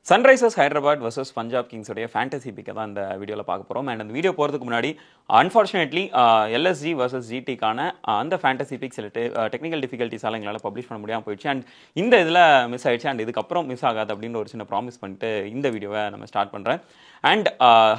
Sunrisers Hyderabad versus Punjab கிங்ஸோடைய fantasy பிக்கை தான் இந்த வீடியோவில் பார்க்க போகிறோம். அண்ட் அந்த வீடியோ போகிறதுக்கு முன்னாடி அன்ஃபார்ச்சுனேட்லி எல்எஸ்ஜி வர்சஸ் ஜிடிக்கான அந்த ஃபேண்டசி பிக் சில டெக்னிக்கல் டிஃபிகல்ட்டிஸால் எங்களால் பப்ளிஷ் பண்ண முடியாமல் போயிடுச்சு. அண்ட் இந்த இதில் மிஸ் ஆயிடுச்சு. அண்ட் இதுக்கப்புறம் மிஸ் ஆகாது அப்படின்னு ஒரு சின்ன ப்ராமிஸ் பண்ணிட்டு இந்த வீடியோவை நம்ம ஸ்டார்ட் பண்ணுறேன். அண்ட்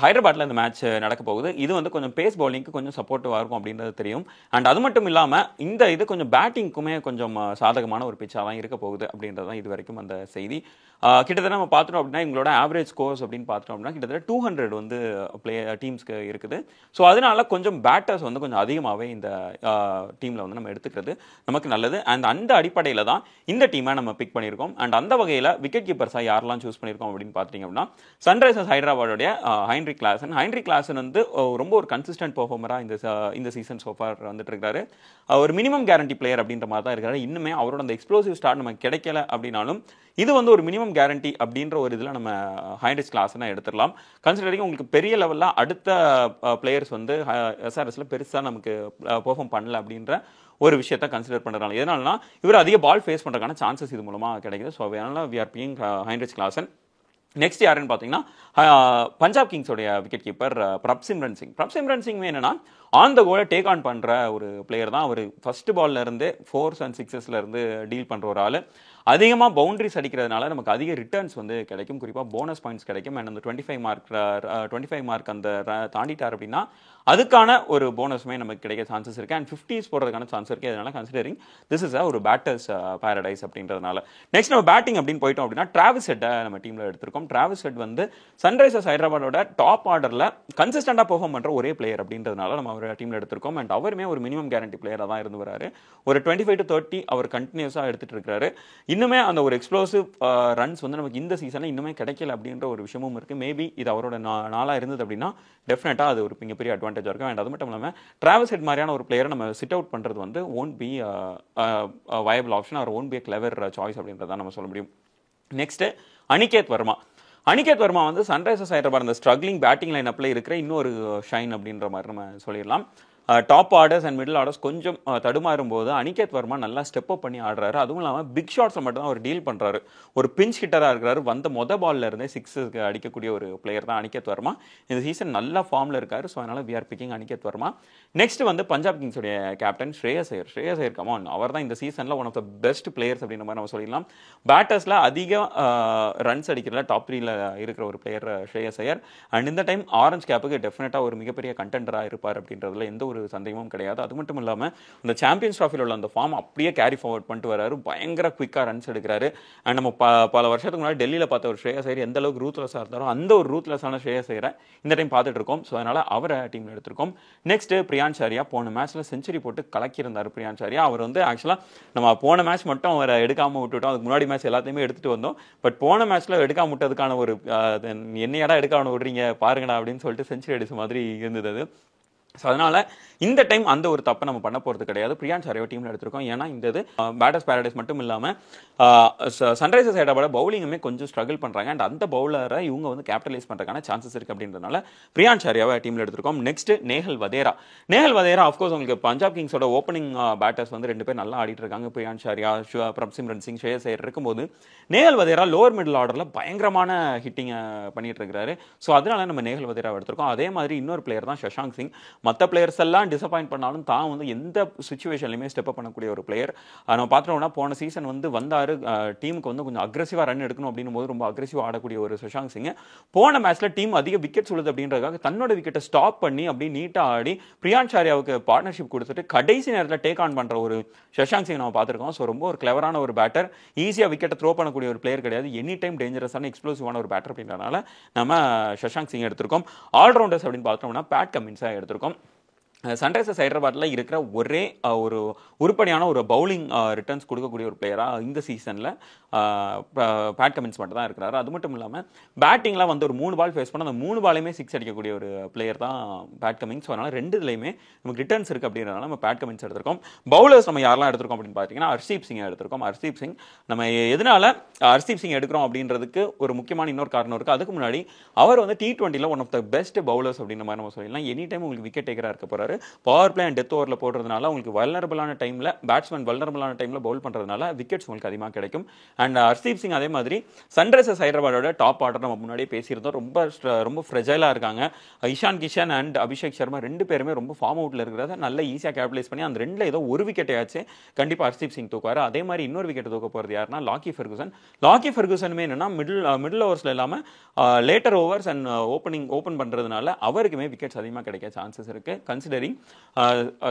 ஹைதராபாத்தில் இந்த மேட்ச் நடக்க போகுது. இது வந்து கொஞ்சம் பேஸ் பவுலிங்க்கு கொஞ்சம் சப்போர்ட்டிவாக இருக்கும் அப்படின்றது தெரியும். அண்ட் அது மட்டும் இல்லாமல் இந்த இது கொஞ்சம் பேட்டிங்க்குமே கொஞ்சம் சாதகமான ஒரு பிச்சாக தான் இருக்க போகுது அப்படின்றது தான் இது வரைக்கும் அந்த செய்தி. கிட்டத்தட்ட நம்ம பார்த்துட்டோம் அப்படின்னா எங்களோட ஆவரேஜ் ஸ்கோர்ஸ் அப்படின்னு பார்த்துட்டோம் அப்படின்னா கிட்டத்தட்ட 200 வந்து டீம்ஸ்க்கு இருக்குது. ஸோ அதனால கொஞ்சம் பேட்டர்ஸ் வந்து கொஞ்சம் அதிகமாகவே இந்த டீமில் வந்து நம்ம எடுத்துக்கிறது நமக்கு நல்லது. அண்ட் அந்த அடிப்படையில் தான் இந்த டீமை நம்ம பிக் பண்ணியிருக்கோம். அண்ட் அந்த வகையில் விக்கெட் கீப்பர்ஸாக யாரெல்லாம் சூஸ் பண்ணியிருக்கோம் அப்படின்னு பார்த்தீங்க அப்படின்னா சன்ரைசர்ஸ் ஹைதராபாத் ஹென்ரி கிளாசன் வந்து ரொம்ப ஒரு கன்சிஸ்டன்ட் பெர்ஃபார்மராக இந்த சீசன் சோஃபார் வந்துட்டு இருக்காரு. ஒரு மினிமம் கேரண்டி பிளேயர் அப்படின்ற மாதிரி தான் இருக்காரு. இன்னுமே அவரோட அந்த எக்ஸ்ப்ளோசிவ் ஸ்டார்ட் நமக்கு கிடைக்கல அப்படின்னாலும் இது வந்து ஒரு மினிமம் கேரண்டி அப்படின்ற ஒரு இதில் நம்ம ஹென்ரி கிளாசனை எடுத்துடலாம். கன்சிடரிங் உங்களுக்கு பெரிய லெவலில் அடுத்த பிளேயர்ஸ் வந்து எஸ்ஆர்எஸ்ல பெருசாக நமக்கு பெர்ஃபார்ம் பண்ணல அப்படின்ற ஒரு விஷயத்தை கன்சிடர் பண்ணுறதுனால எதனாலனா இவர் அதிக பால் ஃபேஸ் பண்ணுறதுக்கான சான்சஸ் இது மூலமாக கிடைக்குது. ஸோ அதனால we are being Henry Klaasen. Next யாருன்னு பார்த்தீங்கன்னா பஞ்சாப் கிங்ஸோடைய விக்கெட் கீப்பர் பிரப்சிம்ரன் சிங் என்னன்னா ஆன் த கோலை டேக் ஆன் பண்ணுற ஒரு பிளேயர் தான். அவர் ஃபர்ஸ்ட் பால்ல இருந்து 4s and 6s இருந்து டீல் பண்ணுற ஒரு ஆள். அதிகமாக பவுண்டரிஸ் அடிக்கிறதுனால நமக்கு அதிக ரிட்டர்ன்ஸ் வந்து கிடைக்கும், குறிப்பாக போனஸ் பாயிண்ட்ஸ் கிடைக்கும். அண்ட் அந்த 25 மார்க் அந்த தாண்டிட்டார் அப்படின்னா அதுக்கான ஒரு போனஸுமே நமக்கு கிடைக்க சான்சஸ் இருக்குது. அண்ட் 50s போடுறதுக்கான சான்ஸ் இருக்குது. அதனால கன்சிடரிங் திஸ் இஸ் ஒரு பேட்டர்ஸ் பேரடைஸ் அப்படின்றதுனால நெக்ஸ்ட் நம்ம பேட்டிங் அப்படின்னு போயிட்டோம் அப்படின்னா டிராவிஸ் ஹெட்டை நம்ம டீமில் எடுத்திருக்கோம். டிராவிஸ் ஹெட் வந்து சன்ரைசர்ஸ் ஹைதராபாத்தோட டாப் ஆர்டரில் கன்சிஸ்டண்டாக பெர்ஃபார்ம் பண்ணுற ஒரே பிளேயர் அப்படின்றதுனால நம்ம அவர் டீமில் எடுத்திருக்கோம். அண்ட் அவருமே ஒரு மினிமம் கேரண்டி பிளேயராக தான் இருந்து வராரு. ஒரு 25 to 30 அவர் கண்டினியூஸாக எடுத்துட்டு இருக்காரு. இன்னுமே அந்த ஒரு எக்ஸ்ப்ளோசிவ் ரன்ஸ் வந்து நமக்கு இந்த சீசனில் இன்னுமே கிடைக்கல அப்படின்ற ஒரு விஷயமும் இருக்குது. மேபி இது அவரோட நாளாக இருந்தது அப்படின்னா டெஃபினட்டாக அது ஒரு மிகப்பெரிய அட்வான்டேஜாக இருக்கும். அண்ட் அது மட்டும் இல்லாமல் டிராவிஸ் ஹெட் மாதிரியான ஒரு பிளேயரை நம்ம சிட் அவுட் பண்ணுறது வந்து won't be viable option or won't be clever choice அப்படின்றத நம்ம சொல்ல முடியும். நெக்ஸ்ட் அனிகேத் வர்மா வந்து சன்ரைசர்ஸ் ஹைதராபாத் அந்த ஸ்ட்ரகிளிங் பேட்டிங் லைன் அப்ல இருக்கிற இன்னொரு ஷைன் அப்படின்ற மாதிரி நம்ம சொல்லிடலாம். Top orders and middle orders கொஞ்சம் தடுமாறும் போது அனிகேத் வர்மா நல்லா ஸ்டெப் அப் பண்ணி ஆடுறாரு. அதுவும் இல்லாமல் பிக் ஷாட்ஸை மட்டும் தான் அவர் டீல் பண்ணுறாரு. ஒரு பிஞ்ச் ஹிட்டராக இருக்கிறாரு. வந்த பால்ல இருந்தே 6 அடிக்கக்கூடிய ஒரு பிளேயர் தான் அனிகேத் வர்மா. இந்த சீசன் நல்ல ஃபார்மில் இருக்காரு. ஸோ அதனால we are picking Aniket Varma. Next வந்து பஞ்சாப் கிங்ஸுடைய கேப்டன் ஸ்ரேயஸ் ஐயர் கமான். அவர் தான் இந்த சீசனில் one of the best players அப்படின்ற மாதிரி நம்ம சொல்லிடலாம். பேட்டர்ஸில் அதிக ரன்ஸ் அடிக்கிறதுல டாப் 3ல இருக்கிற ஒரு பிளேயர் ஸ்ரேயஸ் ஐயர். அண்ட் இந்த டைம் ஆரஞ்ச் கேப்புக்கு டெஃபினட்டாக ஒரு மிகப்பெரிய கண்டெண்டராக இருப்பார் அப்படின்றதுல எந்த ஒரு சந்தேகமும் கிடையாது. அது மட்டும் இல்லாமல் இந்த சாம்பியன்ஸ் டிராஃபியில் உள்ள அந்த ஃபார்ம் அப்படியே கேரி ஃபார்வர்ட் பண்ணிட்டு வராரு. பயங்கர குயிக்காக ரன்ஸ் எடுக்கிறாரு. அண்ட் நம்ம பல வருஷத்துக்கு முன்னாடி டெல்லியில் பார்த்த ஒரு ஸ்ரேயஸ் ஐயர் எந்த அளவுக்கு ரூத்லெஸ்ஸாக இருந்தாலும் அந்த ஒரு ரூத்லெஸ்ஸான ஸ்ரேயஸ் ஐயரை இந்த டைம் பார்த்துட்டு இருக்கோம். ஸோ அதனால அவரை டீமில் எடுத்திருக்கோம். நெக்ஸ்ட் பிரியான்சாரியா போன மேட்ச்ல செஞ்சுரி போட்டு கலக்கியிருந்தார். பிரியான்சாரியா அவர் வந்து ஆக்சுவலாக நம்ம போன மேட்ச் மட்டும் அவரை எடுக்காமல் விட்டுட்டோம். அதுக்கு முன்னாடி மேட்ச் எல்லாத்தையுமே எடுத்துட்டு வந்தோம். பட் போன மேட்ச்ல எடுக்காம விட்டதுக்கான ஒரு என்னையடா எடுக்காம விடுறீங்க பாருங்கடா அப்படின்னு சொல்லிட்டு செஞ்சுரி அடிச்ச மாதிரி இருந்தது அது. ஸோ அதனால இந்த டைம் அந்த ஒரு தப்பை நம்ம பண்ண போகிறது கிடையாது. பிரியான்சாரியா டீமில் எடுத்திருக்கோம். ஏன்னா இந்த இது பேட்டர்ஸ் பேரடைஸ் மட்டும் இல்லாமல் சன்ரைசர்ஸ் ஹைதராபாத் பவுலிங்குமே கொஞ்சம் ஸ்ட்ரகிள் பண்ணுறாங்க. அண்ட் அந்த பவுலரை இவங்க வந்து கேபிட்டலைஸ் பண்ணுறதுக்கான சான்சஸ் இருக்குது அப்படின்றதுனால பிரியான்சாரியாவை டீமில் எடுத்திருக்கோம். நெக்ஸ்ட் நேஹல் வதேரா ஆஃப்கோர்ஸ் உங்களுக்கு பஞ்சாப் கிங்ஸோட ஓப்பனிங் பேட்டர்ஸ் வந்து 2 பேர் நல்லா ஆடிட்டு இருக்காங்க. பிரியான்சாரியா பிரப்சிம்ரன் சிங் ஸ்ரேயஸ் ஐயர் இருக்கும்போது நேஹல் வதேரா லோவர் மிடில் ஆர்டரில் பயங்கரமான ஹிட்டிங்கை பண்ணிட்டு இருக்கிறாரு. ஸோ அதனால நம்ம நேஹல் வதேரா எடுத்திருக்கோம். அதே மாதிரி இன்னொரு பிளேயர் தான் சஷாங்க் சிங். மற்ற பிளேயர்ஸ் எல்லாம் டிசப்பாயிண்ட் பண்ணாலும் தான் வந்து எந்த சுச்சுவேஷன்லையுமே ஸ்டெப் அப் பண்ணக்கூடிய ஒரு பிளேயர். நம்ம பார்த்தோம்னா போன சீசன் வந்து வந்தாரு டீமுக்கு வந்து கொஞ்சம் அக்ரெசிவாக ரன் எடுக்கணும் அப்படின்னும் போது ரொம்ப அக்ரெசிவாக ஆடக்கூடிய ஒரு சஷாங்க் சிங் போன மேட்ச்ல டீம் அதிக விக்கெட் சொல்லுது அப்படின்றதுக்காக தன்னோட விக்கெட்டை ஸ்டாப் பண்ணி அப்படி நீட்டாக ஆடி பிரியான்சாரியாவுக்கு பார்ட்னர்ஷிப் கொடுத்துட்டு கடைசி நேரத்தில் டேக் ஆன் பண்ற ஒரு சஷாங்க் சிங் நம்ம பார்த்துருக்கோம். ஸோ ரொம்ப ஒரு கிளவரான ஒரு பேட்டர். ஈஸியாக விக்கெட்டை த்ரோ பண்ணக்கூடிய ஒரு பிளேயர் கிடையாது. எனி டைம் டேஞ்சரஸான எக்ஸ்ப்ளோசிவான ஒரு பேட்டர் அப்படின்றதுனால நம்ம சஷாங்க் சிங் எடுத்திருக்கோம். ஆல்ரவுண்டர்ஸ் அப்படின்னு பார்த்தோம்னா பேட் கமின்ஸாக எடுத்திருக்கோம். சன்ரைசர்ஸ் ஹைதராபாத்தில் இருக்கிற ஒரே ஒரு உருப்படியான ஒரு பவுலிங் ரிட்டர்ன்ஸ் கொடுக்கக்கூடிய ஒரு பிளேயராக இந்த சீசனில் பேட் கமின்ஸ் மட்டும் தான் இருக்கிறாரு. அது மட்டும் இல்லாமல் பேட்டிங்கில் வந்து ஒரு 3 பால் ஃபேஸ் பண்ண அந்த 3 பாலையுமே 6 அடிக்கக்கூடிய ஒரு பிளேயர் தான் பேட் கமின்ஸ். அதனால 2 இதுலையுமே நமக்கு ரிட்டர்ன்ஸ் இருக்குது அப்படின்றதுனால நம்ம பேட் கமின்ஸ் எடுத்திருக்கோம். பவுலர்ஸ் நம்ம யாரெல்லாம் எடுத்திருக்கோம் அப்படின்னு பார்த்தீங்கன்னா ஹர்ஷீப் சிங் எடுத்திருக்கோம். ஹர்ஷீப் சிங் நம்ம எதனால ஹர்ஷீப் சிங் எடுக்கிறோம் அப்படின்றதுக்கு ஒரு முக்கியமான இன்னொரு காரணம் இருக்குது. அதுக்கு முன்னாடி அவர் வந்து T20ல one of the best bowlers அப்படின்ற மாதிரி நம்ம சொல்லலாம். எனி டைம் உங்களுக்கு விக்கெட் டேக்கராக இருக்க போறாரு. போடுறாரு. பவர் பிளே அண்ட் டெத் ஓவரில் போடுறதுனால உங்களுக்கு வல்னரபிளான டைமில் பேட்ஸ்மேன் வல்னரபிளான டைமில் பவுல் பண்ணுறதுனால விக்கெட்ஸ் உங்களுக்கு அதிகமாக கிடைக்கும். அண்ட் ஹர்ஷதீப் சிங் அதே மாதிரி சன்ரைசர்ஸ் ஹைதராபாடோட டாப் ஆர்டர் நம்ம முன்னாடியே பேசியிருந்தோம். ரொம்ப ஃப்ரெஜைலாக இருக்காங்க. இஷான் கிஷன் அண்ட் அபிஷேக் சர்மா 2 பேருமே ரொம்ப ஃபார்ம் அவுட்டில் இருக்கிறத நல்ல ஈஸியாக கேபிடலைஸ் பண்ணி அந்த 2ல் ஏதோ ஒரு விக்கெட்டை ஆச்சு கண்டிப்பாக ஹர்ஷதீப் சிங் தூக்குவார். அதே மாதிரி இன்னொரு விக்கெட் தூக்க போகிறது யாருன்னா லாக்கி ஃபெர்குசனுமே என்னன்னா மிடில் ஓவர்ஸில் இல்லாமல் லேட்டர் ஓவர்ஸ் அண்ட் ஓப்பன் பண்ணுறதுனால அவருக்குமே விக்கெட்ஸ் அதிகமாக கிடைக்க சான்சஸ் இருக்குது. கன்சிடரிங்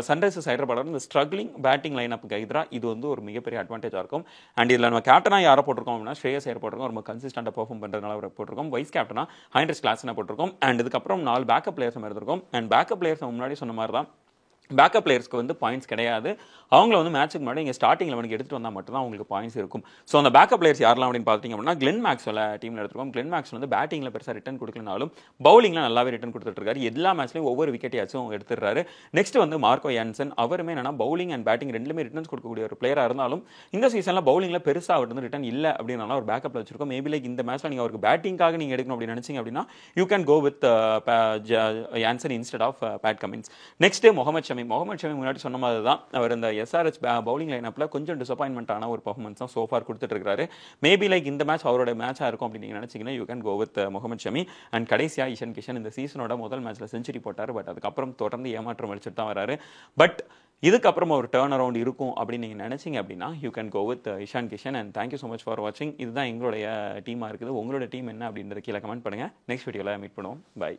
சன்ரைசர்ஸ் ஹைதராபாடோட இந்த ஸ்ட்ரகிளிங் பேட்டிங் லைன் அப்புக்கு எதிராக இது வந்து ஒரு மிகப்பெரிய அட்வான்டேஜாக இருக்கும். அண்ட் இதில் நம்ம கேப்டனாக யாரை போட்டிருக்கோம் அப்படின்னா ஸ்ரேயஸ் ஐயர் போட்டிருக்கோம். ரொம்ப கன்சிஸ்டண்டாக பெர்ஃபார்ம் பண்ணுறதுனால அவர் போட்டிருக்கோம். வைஸ் கேப்டனா ஹைன்ரிச் கிளாசனை போட்டிருக்கோம். அண்ட் இதுக்கப்புறம் 4 பேக்கப் பிளேயர்ஸ் நம்ம எடுத்திருக்கோம். அண்ட் பேக்கப் பிளேயர்ஸ் முன்னாடி சொன்ன மாதிரி தான் பேக்கப் பிளேயர்ஸ்க்கு வந்து பாயிண்ட்ஸ் கிடையாது. அவங்கள வந்து மேட்சுக்கு முன்னாடி இங்கே ஸ்டார்டிங் 11க்கு எடுத்துட்டு வந்தால் மட்டும் தான் அவங்களுக்கு பாயிண்ட்ஸ் இருக்கும். ஸோ அந்த பேக்கப் பிளேயர்ஸ் யாரெல்லாம் அப்படின்னு பார்த்தீங்க அப்படின்னா கிளென் மேக்ஸ்வெல் டீமில் எடுத்துருக்கோம். கிளென் மேக்ஸ்வெல் வந்து பேட்டிங்கில் பெருசாக ரிட்டன் கொடுக்கலனாலும் பவுலிங்கில் நல்லாவே ரிட்டன் கொடுத்துட்டு எல்லா மேட்ச்லையும் ஒவ்வொரு விக்கெட்டையாச்சும் எடுத்துடுறாரு. நெக்ஸ்ட் வந்து மார்க்கோ யான்சன் அவருமே என்னன்னா பவுலிங் அண்ட் பேட்டிங் ரெண்டுமே ரிட்டர்ன்ஸ் கொடுக்கக்கூடிய ஒரு பிளேயராக இருந்தாலும் இந்த சீசனில் பவுலிங்கில் பெருசாக அவர் வந்து ரிட்டன் இல்லை அப்படின்னால ஒரு பேக்கப்பில் வச்சிருக்கோம். மேபி லைக் இந்த மேட்ச்ல நீங்கள் அவருக்கு பேட்டிங்காக நீங்கள் எடுக்கணும் அப்படின்னு நினைச்சீங்க அப்படின்னா you can go with Jansen instead of Pat Cummins. Next Mohammed Shami முன்னாடி சொன்ன மாதிரி தான் அவர் இந்த எஸ்ஆர்எச் பவுலிங் லைனப்பில் கொஞ்சம் டிசப்பாயின்மெண்டான ஒரு பர்ஃபார்மன்ஸ் தான் சோஃபார் கொடுத்துட்டு இருக்காரு. மேபி லைக் இந்த மேட்ச் அவரோட மேட்சாக இருக்கும் அப்படின்னு நீங்கள் நினச்சிங்கன்னா you can go with Mohammed Shami. And கடைசியாக இஷான் கிஷன் இந்த சீசனோட முதல் மேட்ச்சில் செஞ்சுரி போட்டார். பட் அதுக்கப்புறம் தொடர்ந்து ஏமாற்றம் அடிச்சுட்டு தான் வராரு. பட் இதுக்கப்புறம் ஒரு டர்ன் அரவுண்ட் இருக்கும் அப்படின்னு நீங்கள் நினச்சிங்க அப்படின்னா you can go with Ishan Kishan. And thank you so much for வாட்சிங். இதுதான் எங்களுடைய டீமாக இருக்குது. உங்களோட டீம் என்ன அப்படின்றது கீழே கமெண்ட் பண்ணுங்கள். நெக்ஸ்ட் வீடியோவில் மீட் பண்ணுவோம். பை.